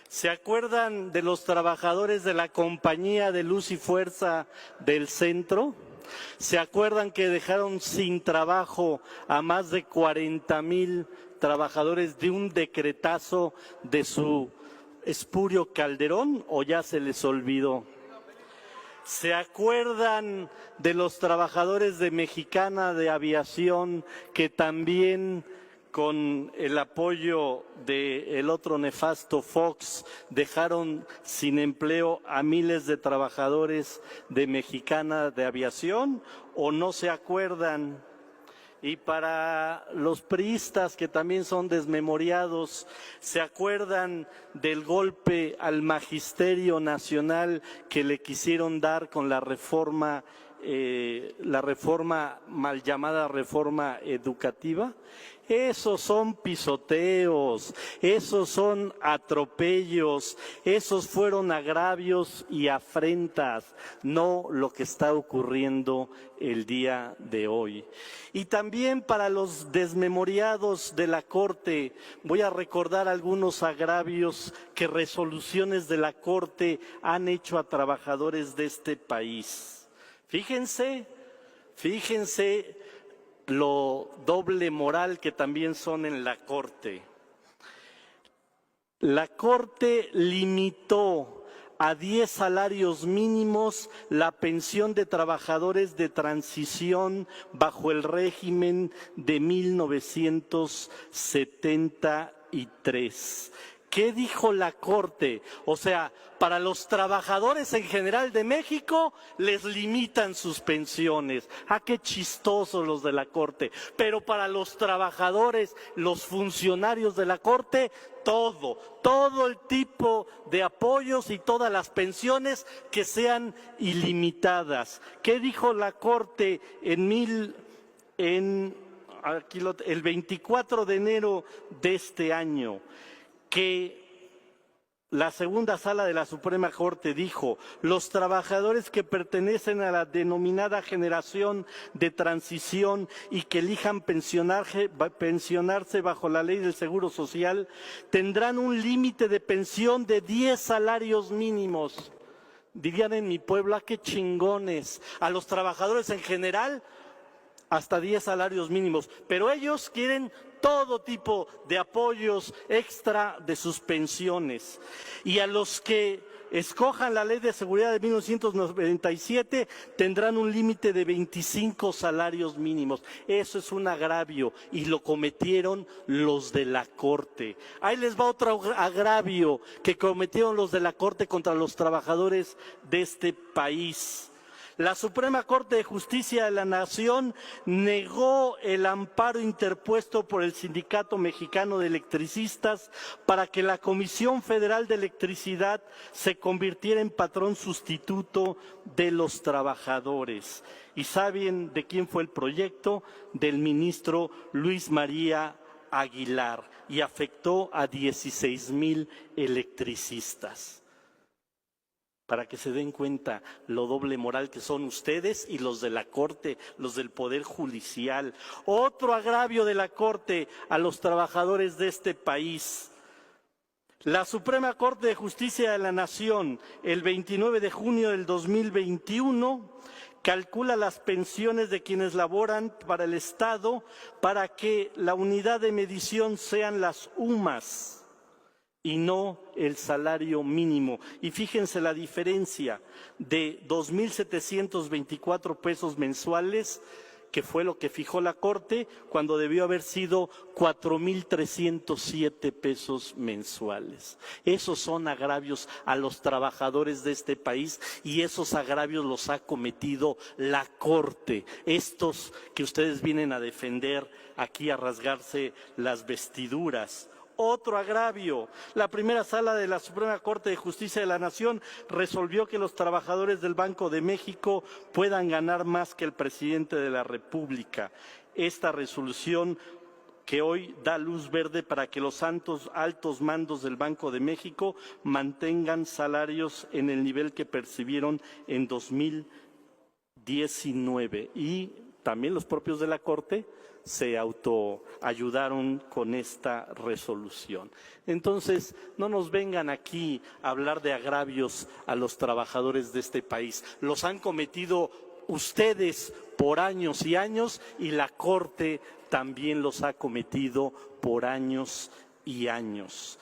¿Se acuerdan de los trabajadores de la Compañía de Luz y Fuerza del Centro? ¿Se acuerdan que dejaron sin trabajo a más de 40,000 trabajadores de un decretazo de su espurio Calderón, o ya se les olvidó? ¿Se acuerdan de los trabajadores de Mexicana de Aviación que también, con el apoyo del otro nefasto Fox, dejaron sin empleo a miles de trabajadores de Mexicana de Aviación? ¿O no se acuerdan? Y para los priistas, que también son desmemoriados, ¿se acuerdan del golpe al Magisterio Nacional que le quisieron dar con la reforma mal llamada reforma educativa? Esos son pisoteos, esos son atropellos, esos fueron agravios y afrentas, no lo que está ocurriendo el día de hoy. Y también para los desmemoriados de la Corte, voy a recordar algunos agravios que resoluciones de la Corte han hecho a trabajadores de este país. Fíjense lo doble moral que también son en la Corte. La Corte limitó a 10 salarios mínimos la pensión de trabajadores de transición bajo el régimen de 1973. ¿Qué dijo la Corte? O sea, para los trabajadores en general de México les limitan sus pensiones. ¡Ah, qué chistosos los de la Corte! Pero para los trabajadores, los funcionarios de la Corte, todo el tipo de apoyos y todas las pensiones que sean ilimitadas. ¿Qué dijo la Corte el 24 de enero de este año? Que la segunda sala de la Suprema Corte dijo: los trabajadores que pertenecen a la denominada generación de transición y que elijan pensionarse bajo la ley del Seguro Social tendrán un límite de pensión de 10 salarios mínimos. Dirían en mi pueblo: ¡qué chingones! A los trabajadores en general hasta 10 salarios mínimos, pero ellos quieren todo tipo de apoyos extra de sus pensiones. Y a los que escojan la Ley de Seguridad de 1997 tendrán un límite de 25 salarios mínimos. Eso es un agravio y lo cometieron los de la Corte. Ahí les va otro agravio que cometieron los de la Corte contra los trabajadores de este país. La Suprema Corte de Justicia de la Nación negó el amparo interpuesto por el Sindicato Mexicano de Electricistas para que la Comisión Federal de Electricidad se convirtiera en patrón sustituto de los trabajadores. ¿Y saben de quién fue el proyecto? Del ministro Luis María Aguilar, y afectó a 16,000 electricistas. Para que se den cuenta lo doble moral que son ustedes y los de la Corte, los del Poder Judicial. Otro agravio de la Corte a los trabajadores de este país. La Suprema Corte de Justicia de la Nación, el 29 de junio del 2021, calcula las pensiones de quienes laboran para el Estado para que la unidad de medición sean las UMAS y no el salario mínimo. Y fíjense la diferencia de 2,724 pesos mensuales, que fue lo que fijó la Corte, cuando debió haber sido 4,307 pesos mensuales. Esos son agravios a los trabajadores de este país y esos agravios los ha cometido la Corte. Estos que ustedes vienen a defender aquí, a rasgarse las vestiduras. Otro agravio: la primera sala de la Suprema Corte de Justicia de la Nación resolvió que los trabajadores del Banco de México puedan ganar más que el presidente de la República. Esta resolución que hoy da luz verde para que los altos mandos del Banco de México mantengan salarios en el nivel que percibieron en 2019. Y también los propios de la Corte se autoayudaron con esta resolución. Entonces, no nos vengan aquí a hablar de agravios a los trabajadores de este país. Los han cometido ustedes por años y años, y la Corte también los ha cometido por años y años.